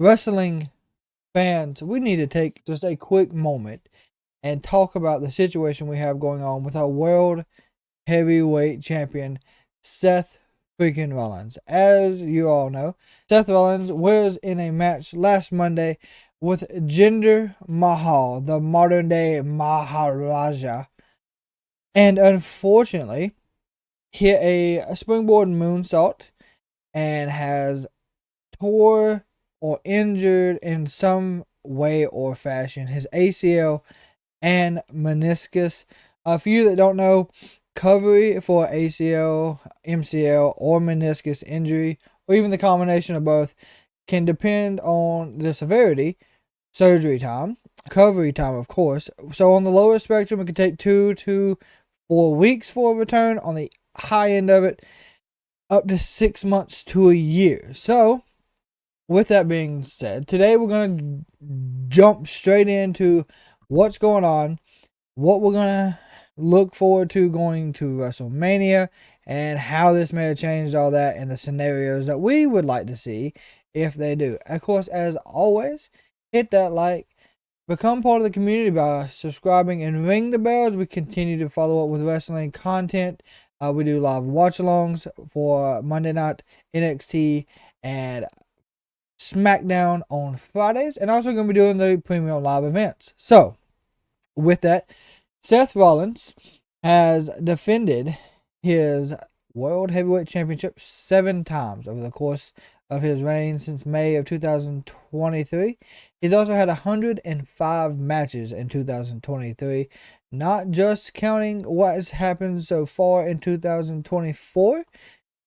wrestling fans, we need to take just a quick moment and talk about the situation we have going on with our world heavyweight champion, Seth freaking Rollins. As you all know, Seth Rollins was in a match last Monday with Jinder Mahal, the modern day Maharaja, and unfortunately hit a springboard moonsault and has tore or injured in some way or fashion his ACL and meniscus. For you that don't know, recovery for ACL, MCL, or meniscus injury, or even the combination of both, can depend on the severity, surgery time, recovery time, of course. So on the lower spectrum, it can take 2 to 4 weeks for a return. On the high end of it, up to 6 months to a year. So, with that being said, today we're going to jump straight into what's going on, what we're going to look forward to going to WrestleMania, and how this may have changed all that, and the scenarios that we would like to see if they do. Of course, as always, hit that like, become part of the community by subscribing and ring the bell as we continue to follow up with wrestling content. We do live watch-alongs for Monday night NXT and SmackDown on Fridays, and also going to be doing the premium live events. So, with that, Seth Rollins has defended his World Heavyweight Championship 7 times over the course of his reign since May of 2023. He's also had 105 matches in 2023, not just counting what has happened so far in 2024.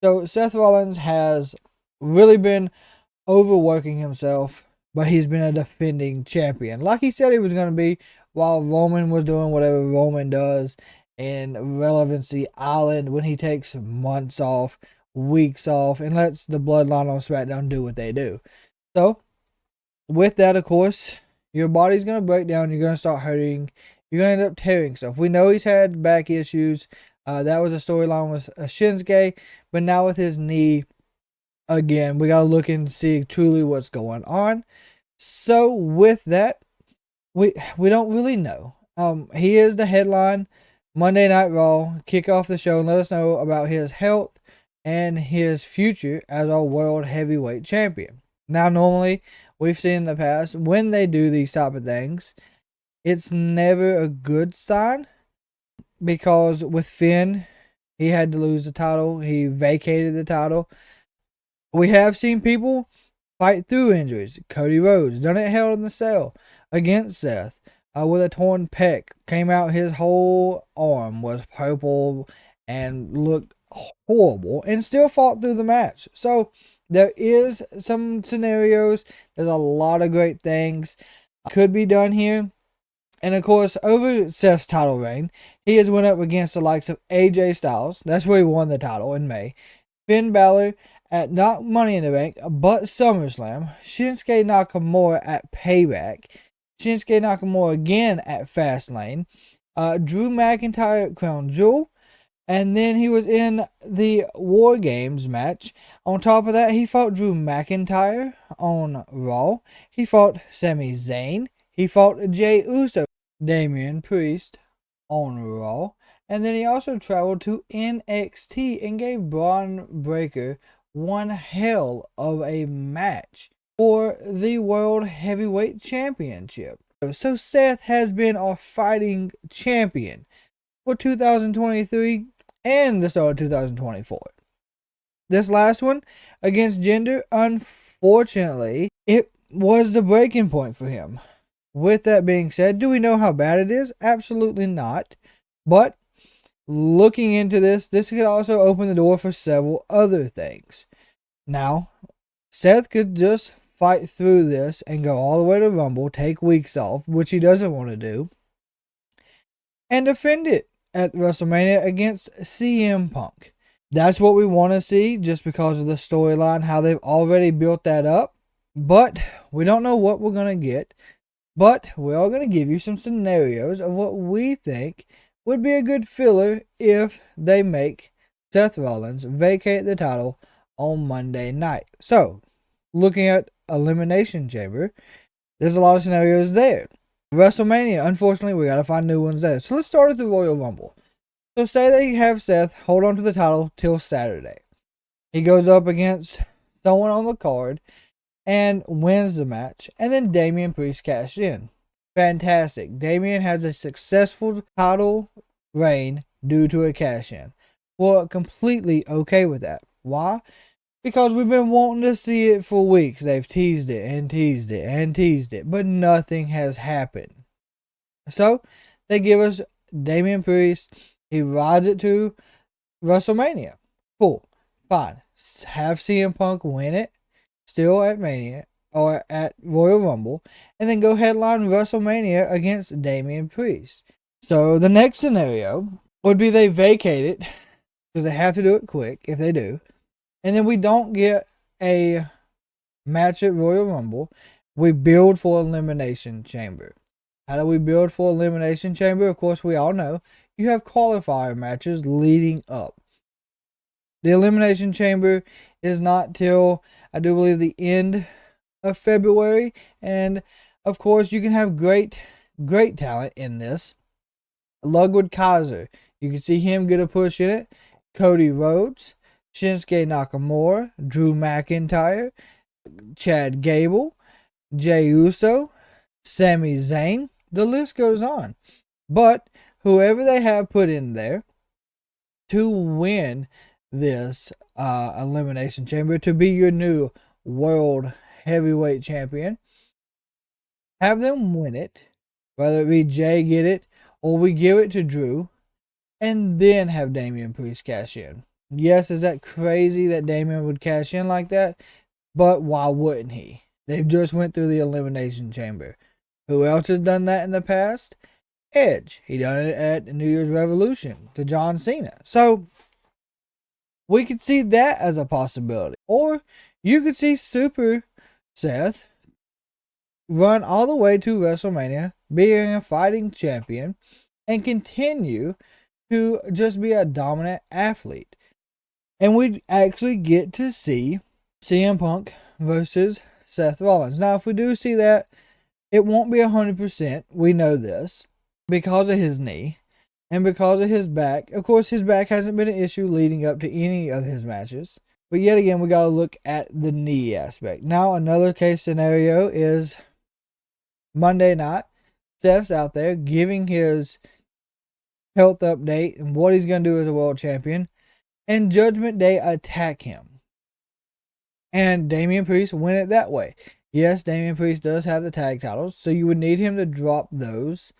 So Seth Rollins has really been overworking himself, but he's been a defending champion, like he said he was going to be, while Roman was doing whatever Roman does in Relevancy Island, when he takes months off, weeks off, and lets the Bloodline on SmackDown do what they do. So, with that, of course, your body's going to break down, you're going to start hurting, you're going to end up tearing stuff. We know he's had back issues. That was a storyline with Shinsuke, but now with his knee, again, we got to look and see truly what's going on. So, with that, we don't really know. He is the headline Monday Night Raw. Kick off the show and let us know about his health and his future as our World Heavyweight Champion. Now, normally, we've seen in the past, when they do these type of things, it's never a good sign, because with Finn, he had to lose the title. He vacated the title. We have seen people fight through injuries. Cody Rhodes done it Hell in the Cell against Seth with a torn pec. Came out, his whole arm was purple and looked horrible, and still fought through the match. So there is some scenarios. There's a lot of great things could be done here. And of course, over Seth's title reign, he has went up against the likes of AJ Styles. That's where he won the title in May. Finn Balor at not Money in the Bank, but SummerSlam. Shinsuke Nakamura at Payback. Shinsuke Nakamura again at Fastlane. Drew McIntyre at Crown Jewel. And then he was in the War Games match. On top of that, he fought Drew McIntyre on Raw. He fought Sami Zayn. He fought Jey Uso, Damian Priest on Raw. And then he also traveled to NXT and gave Braun Breaker one hell of a match for the World Heavyweight Championship. So Seth has been our fighting champion for 2023 and the start of 2024. This last one against Jinder, unfortunately, it was the breaking point for him. With that being said, do we know how bad it is? Absolutely not. But looking into this could also open the door for several other things. Now, Seth could just fight through this and go all the way to Rumble, take weeks off, which he doesn't want to do, and defend it at WrestleMania against CM Punk. That's what we want to see, just because of the storyline, how they've already built that up. But we don't know what we're going to get. But we are going to give you some scenarios of what we think would be a good filler if they make Seth Rollins vacate the title on Monday night. So, looking at Elimination Chamber, there's a lot of scenarios there. WrestleMania, unfortunately, we got to find new ones there. So let's start at the Royal Rumble. So say they have Seth hold on to the title till Saturday. He goes up against someone on the card and wins the match. And then Damian Priest cashed in. Fantastic. Damian has a successful title reign due to a cash in. We're completely okay with that. Why? Because we've been wanting to see it for weeks. They've teased it and teased it and teased it, but nothing has happened. So they give us Damian Priest. He rides it to WrestleMania. Cool. Fine. Have CM Punk win it. Still at Mania. Or at Royal Rumble. And then go headline WrestleMania against Damian Priest. So the next scenario would be they vacate it. Because they have to do it quick if they do. And then we don't get a match at Royal Rumble. We build for Elimination Chamber. How do we build for Elimination Chamber? Of course, we all know. You have qualifier matches leading up. The Elimination Chamber is not till, I do believe, the end of February. And, of course, you can have great talent in this. Ludwig Kaiser. You can see him get a push in it. Cody Rhodes. Shinsuke Nakamura. Drew McIntyre. Chad Gable. Jey Uso. Sami Zayn. The list goes on. But whoever they have put in there to win this Elimination Chamber, to be your new World Heavyweight Champion, have them win it, whether it be Jay get it or we give it to Drew, and then have Damian Priest cash in. Yes, is that crazy that Damian would cash in like that? But why wouldn't he? They've just went through the Elimination Chamber. Who else has done that in the past? Edge. He done it at New Year's Revolution to John Cena. So we could see that as a possibility. Or you could see Super Seth run all the way to WrestleMania, being a fighting champion, and continue to just be a dominant athlete. And we'd actually get to see CM Punk versus Seth Rollins. Now, if we do see that, it won't be 100%. We know this because of his knee and because of his back. Of course, his back hasn't been an issue leading up to any of his matches. But yet again, we got to look at the knee aspect. Now, another case scenario is Monday night. Seth's out there giving his health update and what he's going to do as a world champion. And Judgment Day attack him. And Damian Priest win it that way. Yes, Damian Priest does have the tag titles, so you would need him to drop those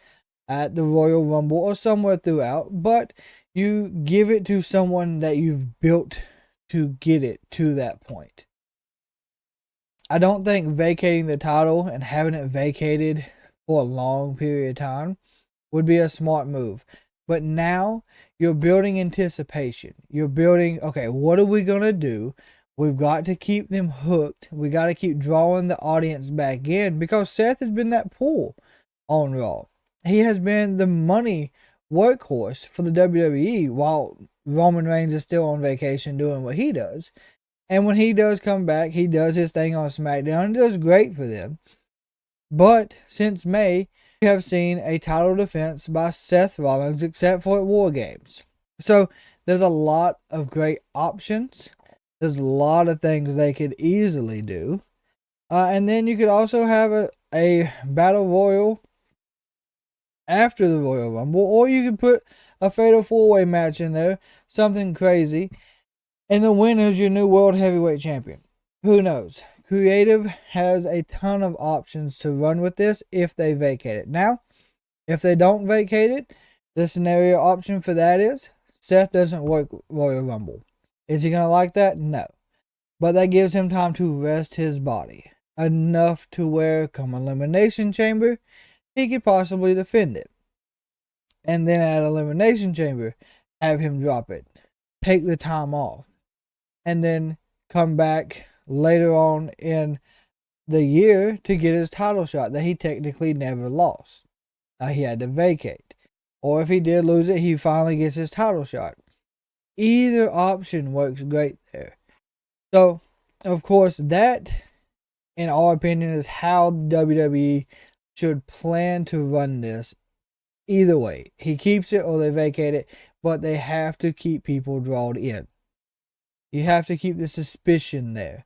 at the Royal Rumble or somewhere throughout, but you give it to someone that you've built to get it to that point. I don't think vacating the title and having it vacated for a long period of time would be a smart move. But now you're building anticipation. You're building, okay, what are we going to do? We've got to keep them hooked. We got to keep drawing the audience back in because Seth has been that pull on Raw. He has been the money workhorse for the WWE while Roman Reigns is still on vacation doing what he does. And when he does come back, he does his thing on SmackDown and does great for them. But since May, we have seen a title defense by Seth Rollins except for at War Games. So there's a lot of great options. There's a lot of things they could easily do. And then you could also have a Battle Royal after the Royal Rumble. Or you could put a Fatal 4-Way match in there. Something crazy. And the winner's your new World Heavyweight Champion. Who knows? Creative has a ton of options to run with this if they vacate it. Now, if they don't vacate it, the scenario option for that is Seth doesn't work Royal Rumble. Is he going to like that? No. But that gives him time to rest his body. Enough to where, come Elimination Chamber, he could possibly defend it. And then at Elimination Chamber, have him drop it. Take the time off. And then come back later on in the year to get his title shot that he technically never lost. He had to vacate. Or if he did lose it, he finally gets his title shot. Either option works great there. So, of course, that in our opinion, is how WWE should plan to run this. Either way, he keeps it or they vacate it, but they have to keep people drawn in. You have to keep the suspicion there.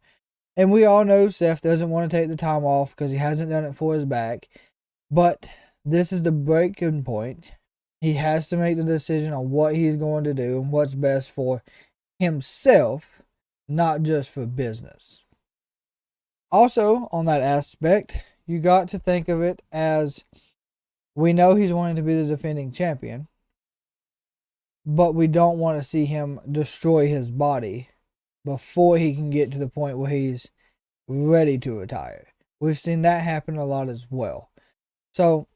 And we all know Seth doesn't want to take the time off because he hasn't done it for his back. But this is the breaking point. He has to make the decision on what he's going to do and what's best for himself, not just for business. Also, on that aspect, you got to think of it as we know he's wanting to be the defending champion, but we don't want to see him destroy his body before he can get to the point where he's ready to retire. We've seen that happen a lot as well. So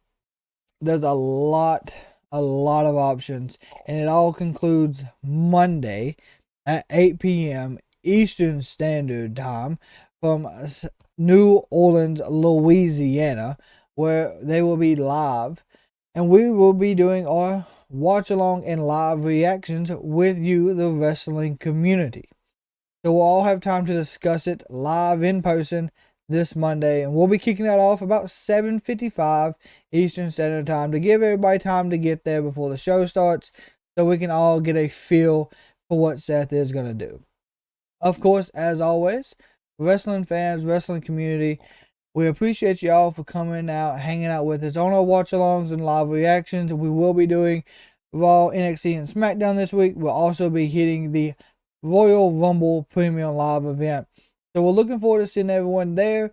there's a lot of options, and it all concludes Monday at 8 p.m. Eastern Standard Time from New Orleans, Louisiana, where they will be live, and we will be doing our watch along and live reactions with you, the wrestling community. So we'll all have time to discuss it live in person this Monday, and we'll be kicking that off about 7:55 Eastern Standard Time to give everybody time to get there before the show starts, so we can all get a feel for what Seth is going to do. Of course, as always, wrestling fans, wrestling community, we appreciate y'all for coming out, hanging out with us on our watch-alongs and live reactions. We will be doing Raw, NXT, and SmackDown this week. We'll also be hitting the Royal Rumble Premium Live event. So we're looking forward to seeing everyone there.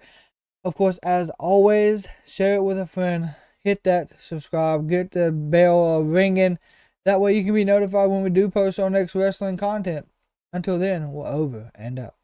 Of course, as always, share it with a friend. Hit that subscribe. Get the bell ringing. That way you can be notified when we do post our next wrestling content. Until then, we're over and out.